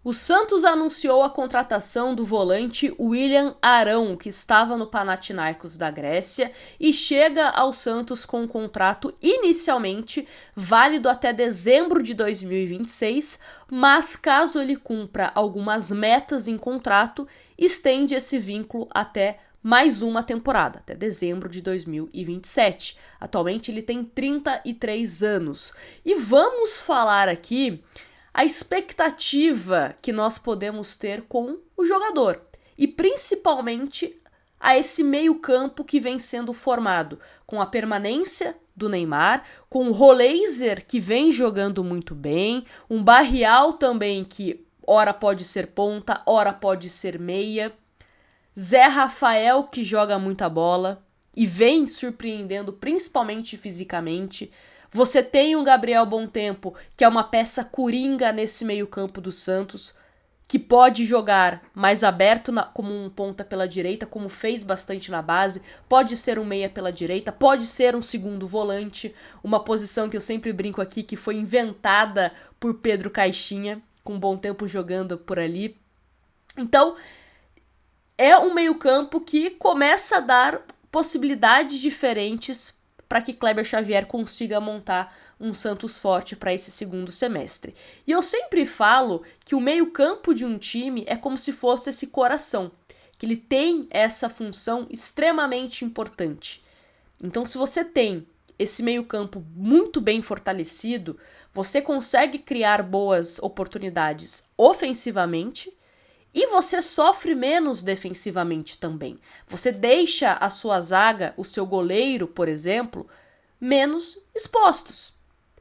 O Santos anunciou a contratação do volante William Arão, que estava no Panathinaikos da Grécia, e chega ao Santos com um contrato inicialmente válido até dezembro de 2026, mas caso ele cumpra algumas metas em contrato, estende esse vínculo até mais uma temporada, até dezembro de 2027. Atualmente ele tem 33 anos. E vamos falar aqui a expectativa que nós podemos ter com o jogador e principalmente a esse meio-campo que vem sendo formado com a permanência do Neymar, com o Roleiser que vem jogando muito bem, um Barrial também que ora pode ser ponta, ora pode ser meia, Zé Rafael que joga muita bola e vem surpreendendo principalmente fisicamente. Você tem um Gabriel Bontempo, que é uma peça coringa nesse meio-campo do Santos, que pode jogar mais aberto como um ponta pela direita, como fez bastante na base, pode ser um meia pela direita, pode ser um segundo volante, uma posição que eu sempre brinco aqui que foi inventada por Pedro Caixinha, com Bontempo jogando por ali. Então, é um meio-campo que começa a dar possibilidades diferentes para que Kleber Xavier consiga montar um Santos forte para esse segundo semestre. E eu sempre falo que o meio-campo de um time é como se fosse esse coração, que ele tem essa função extremamente importante. Então, se você tem esse meio-campo muito bem fortalecido, você consegue criar boas oportunidades ofensivamente e você sofre menos defensivamente também. Você deixa a sua zaga, o seu goleiro, por exemplo, menos expostos.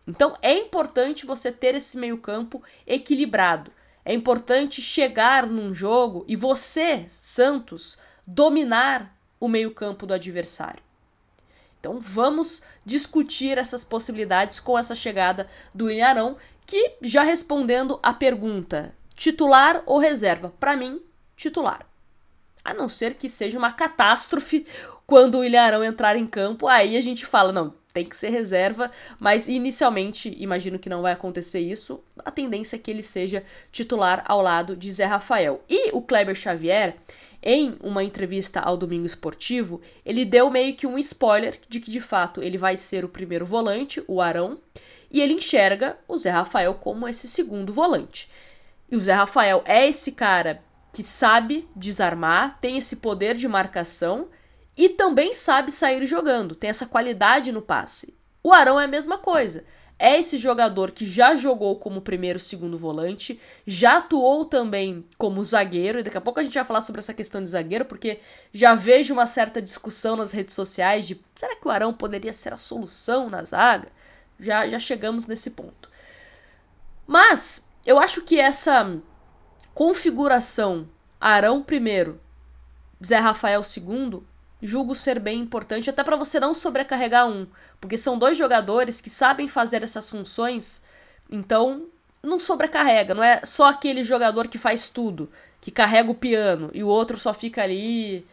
Então é importante você ter esse meio-campo equilibrado. É importante chegar num jogo e você, Santos, dominar o meio-campo do adversário. Então vamos discutir essas possibilidades com essa chegada do William Arão, que já respondendo a pergunta titular ou reserva? Para mim, titular. A não ser que seja uma catástrofe quando o William Arão entrar em campo, aí a gente fala, não, tem que ser reserva, mas inicialmente, imagino que não vai acontecer isso, a tendência é que ele seja titular ao lado de Zé Rafael. E o Kleber Xavier, em uma entrevista ao Domingo Esportivo, ele deu meio que um spoiler de que de fato ele vai ser o primeiro volante, o Arão, e ele enxerga o Zé Rafael como esse segundo volante. E o Zé Rafael é esse cara que sabe desarmar, tem esse poder de marcação e também sabe sair jogando, tem essa qualidade no passe. O Arão é a mesma coisa. É esse jogador que já jogou como primeiro, segundo volante, já atuou também como zagueiro, e daqui a pouco a gente vai falar sobre essa questão de zagueiro, porque já vejo uma certa discussão nas redes sociais de será que o Arão poderia ser a solução na zaga? Já chegamos nesse ponto. Mas eu acho que essa configuração Arão primeiro, Zé Rafael segundo, julgo ser bem importante, até para você não sobrecarregar um, porque são dois jogadores que sabem fazer essas funções, então não sobrecarrega, não é só aquele jogador que faz tudo, que carrega o piano, e o outro só fica ali,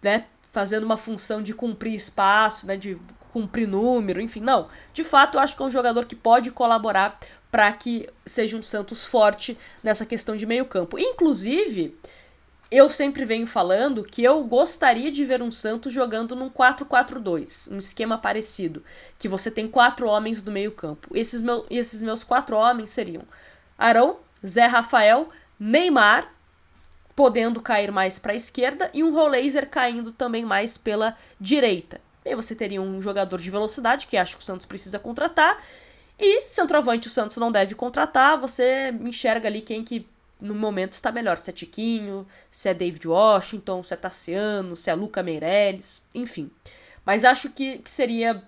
né, fazendo uma função de cumprir espaço, né, de cumprir número, enfim, não. De fato, eu acho que é um jogador que pode colaborar para que seja um Santos forte nessa questão de meio campo. Inclusive, eu sempre venho falando que eu gostaria de ver um Santos jogando num 4-4-2, um esquema parecido, que você tem 4 homens do meio campo. Esses meus 4 homens seriam Arão, Zé Rafael, Neymar, podendo cair mais para a esquerda, e um Roleiser caindo também mais pela direita. E aí você teria um jogador de velocidade, que acho que o Santos precisa contratar, e centroavante o Santos não deve contratar, você enxerga ali quem que no momento está melhor, se é Tiquinho, se é David Washington, se é Tassiano, se é Luca Meireles, enfim. Mas acho que seria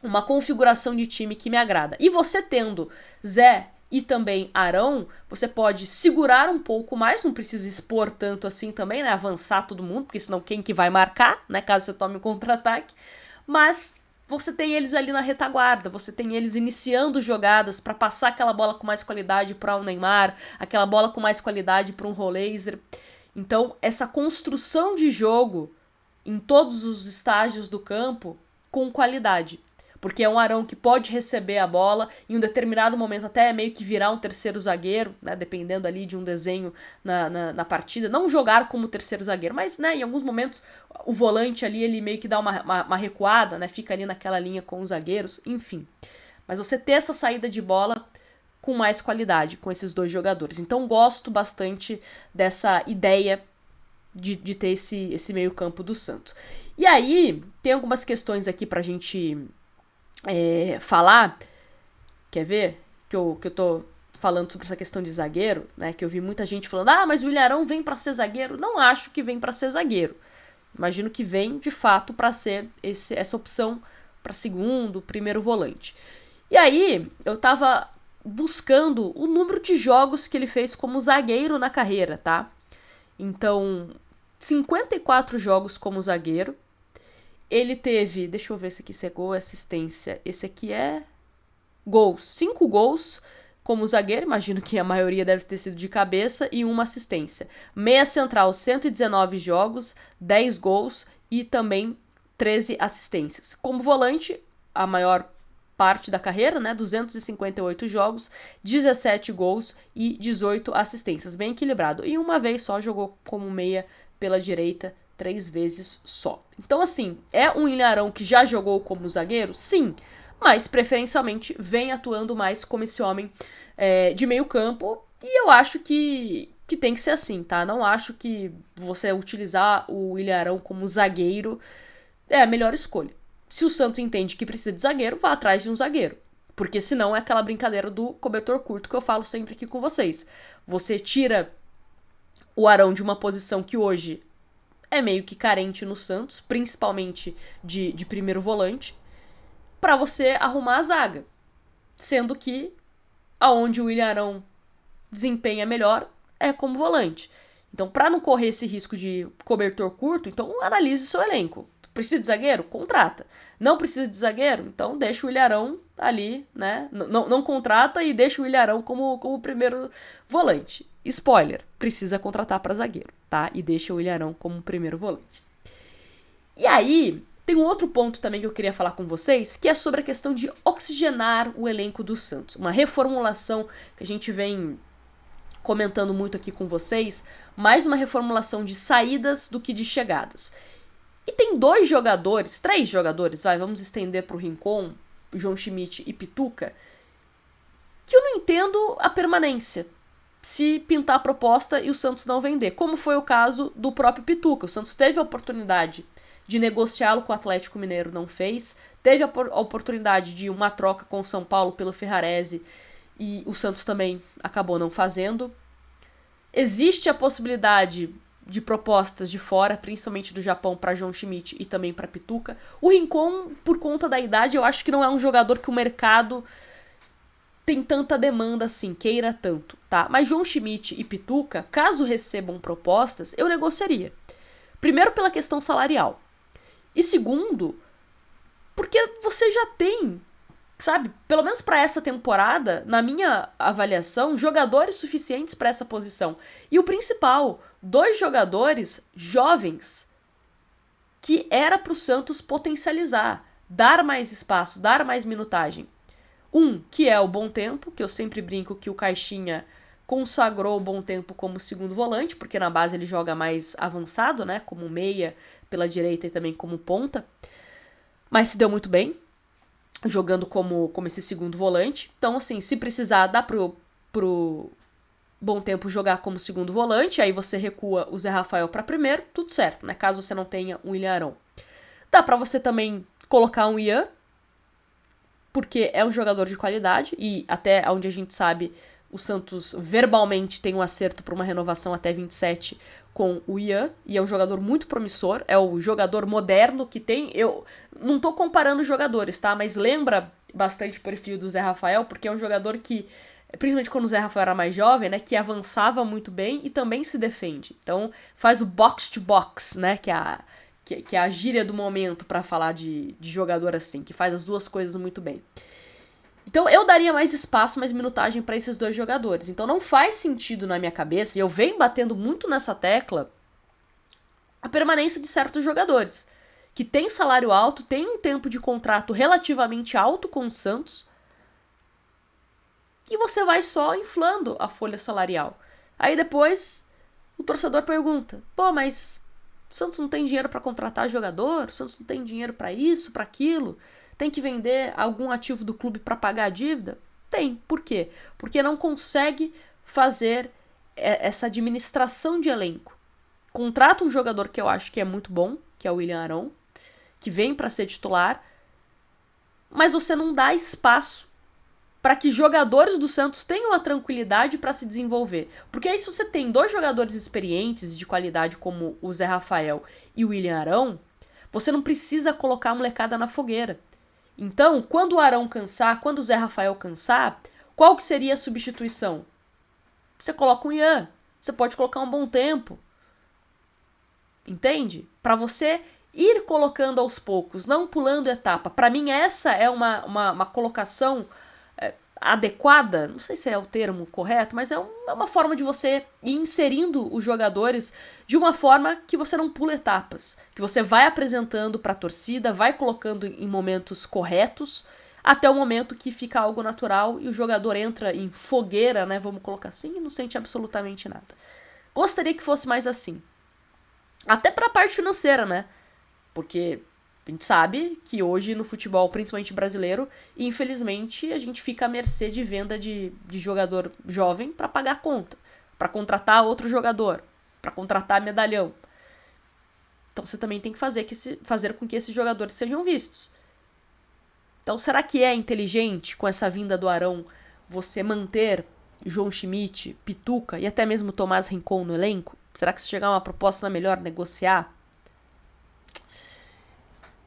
uma configuração de time que me agrada. E você tendo Zé e também Arão, você pode segurar um pouco mais, não precisa expor tanto assim também, né? Avançar todo mundo, porque senão quem que vai marcar, né? Caso você tome um contra-ataque. Mas você tem eles ali na retaguarda, você tem eles iniciando jogadas para passar aquela bola com mais qualidade para um Neymar, aquela bola com mais qualidade para um Roleiser. Então, essa construção de jogo em todos os estágios do campo com qualidade. porque é um Arão que pode receber a bola, em um determinado momento até meio que virar um terceiro zagueiro, né, dependendo ali de um desenho na partida, não jogar como terceiro zagueiro, mas, né, em alguns momentos o volante ali, ele meio que dá uma recuada, né, fica ali naquela linha com os zagueiros, enfim. Mas você ter essa saída de bola com mais qualidade com esses dois jogadores. Então gosto bastante dessa ideia de ter esse meio campo do Santos. E aí, tem algumas questões aqui pra gente falar. Quer ver? Que eu tô falando sobre essa questão de zagueiro, né? Que eu vi muita gente falando, mas o Willian Arão vem pra ser zagueiro. Não acho que vem pra ser zagueiro. Imagino que vem, de fato, pra ser essa opção pra segundo, primeiro volante. E aí, eu tava buscando o número de jogos que ele fez como zagueiro na carreira, tá? Então, 54 jogos como zagueiro. Ele teve, deixa eu ver se aqui é gol, assistência. Esse aqui é gols, 5 gols como zagueiro, imagino que a maioria deve ter sido de cabeça, e uma assistência. Meia central, 119 jogos, 10 gols e também 13 assistências. Como volante, a maior parte da carreira, né, 258 jogos, 17 gols e 18 assistências, bem equilibrado. E uma vez só jogou como meia pela direita, 3 vezes só. Então, assim, é um Willian Arão que já jogou como zagueiro? Sim, mas preferencialmente vem atuando mais como esse homem de meio campo, e eu acho que tem que ser assim, tá? Não acho que você utilizar o Willian Arão como zagueiro é a melhor escolha. Se o Santos entende que precisa de zagueiro, vá atrás de um zagueiro. Porque senão é aquela brincadeira do cobertor curto que eu falo sempre aqui com vocês. Você tira o Arão de uma posição que hoje é meio que carente no Santos, principalmente de primeiro volante, para você arrumar a zaga. Sendo que aonde o Willian Arão desempenha melhor é como volante. Então, para não correr esse risco de cobertor curto, então analise o seu elenco. Precisa de zagueiro? Contrata. Não precisa de zagueiro? Então deixa o Willian Arão ali, né? Não contrata e deixa o Willian Arão como primeiro volante. Spoiler, precisa contratar para zagueiro, tá? E deixa o Willian Arão como primeiro volante. E aí, tem um outro ponto também que eu queria falar com vocês, que é sobre a questão de oxigenar o elenco do Santos. Uma reformulação que a gente vem comentando muito aqui com vocês, mais uma reformulação de saídas do que de chegadas. E tem 3 jogadores, vamos estender pro Rincon, João Schmidt e Pituca, que eu não entendo a permanência. Se pintar a proposta e o Santos não vender, como foi o caso do próprio Pituca. O Santos teve a oportunidade de negociá-lo com o Atlético Mineiro, não fez. Teve a oportunidade de uma troca com o São Paulo pelo Ferrarese e o Santos também acabou não fazendo. Existe a possibilidade de propostas de fora, principalmente do Japão, para João Schmidt e também para Pituca. O Rincon, por conta da idade, eu acho que não é um jogador que o mercado tem tanta demanda assim, queira tanto, tá? Mas João Schmidt e Pituca, caso recebam propostas, eu negociaria. Primeiro pela questão salarial. E segundo, porque você já tem, sabe, pelo menos para essa temporada, na minha avaliação, jogadores suficientes para essa posição. E o principal, 2 jogadores jovens que era pro Santos potencializar, dar mais espaço, dar mais minutagem. Um, que é o Bom Tempo, que eu sempre brinco que o Caixinha consagrou o Bom Tempo como segundo volante, porque na base ele joga mais avançado, né, como meia pela direita e também como ponta, mas se deu muito bem, jogando como esse segundo volante. Então, assim, se precisar, dá pro Bom Tempo jogar como segundo volante, aí você recua o Zé Rafael para primeiro, tudo certo, né, caso você não tenha um Willian Arão. Dá pra você também colocar um Ian, porque é um jogador de qualidade, e até onde a gente sabe, o Santos verbalmente tem um acerto para uma renovação até 27 com o Ian, e é um jogador muito promissor, é o jogador moderno que tem, eu não tô comparando jogadores, tá, mas lembra bastante o perfil do Zé Rafael, porque é um jogador que, principalmente quando o Zé Rafael era mais jovem, né, que avançava muito bem e também se defende, então faz o box to box, né, que é a gíria do momento para falar de jogador assim, que faz as duas coisas muito bem. Então eu daria mais espaço, mais minutagem para esses 2 jogadores. Então não faz sentido na minha cabeça, e eu venho batendo muito nessa tecla, a permanência de certos jogadores. que tem salário alto, tem um tempo de contrato relativamente alto com o Santos, e você vai só inflando a folha salarial. Aí depois o torcedor pergunta: pô, mas o Santos não tem dinheiro para contratar jogador? O Santos não tem dinheiro para isso, para aquilo? Tem que vender algum ativo do clube para pagar a dívida? Tem. Por quê? Porque não consegue fazer essa administração de elenco. Contrata um jogador que eu acho que é muito bom, que é o William Arão, que vem para ser titular, mas você não dá espaço para que jogadores do Santos tenham a tranquilidade para se desenvolver. Porque aí se você tem 2 jogadores experientes e de qualidade como o Zé Rafael e o William Arão, você não precisa colocar a molecada na fogueira. Então, quando o Arão cansar, quando o Zé Rafael cansar, qual que seria a substituição? Você coloca um Ian, você pode colocar um Bom Tempo. Entende? Para você ir colocando aos poucos, não pulando etapa. Para mim essa é uma colocação adequada, não sei se é o termo correto, mas é uma forma de você ir inserindo os jogadores de uma forma que você não pula etapas, que você vai apresentando para a torcida, vai colocando em momentos corretos, até o momento que fica algo natural e o jogador entra em fogueira, né, vamos colocar assim, e não sente absolutamente nada. Gostaria que fosse mais assim. Até para a parte financeira, né? Porque a gente sabe que hoje no futebol, principalmente brasileiro, infelizmente a gente fica à mercê de venda de jogador jovem para pagar a conta, para contratar outro jogador, para contratar medalhão. Então você também tem que fazer com que esses jogadores sejam vistos. Então será que é inteligente, com essa vinda do Arão, você manter João Schmidt, Pituca e até mesmo Tomás Rincon no elenco? Será que se chegar uma proposta não é melhor negociar?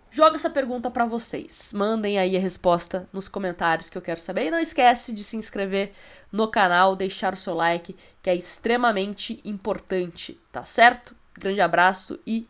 Joga essa pergunta para vocês. Mandem aí a resposta nos comentários que eu quero saber. E não esquece de se inscrever no canal, deixar o seu like, que é extremamente importante, tá certo? Grande abraço e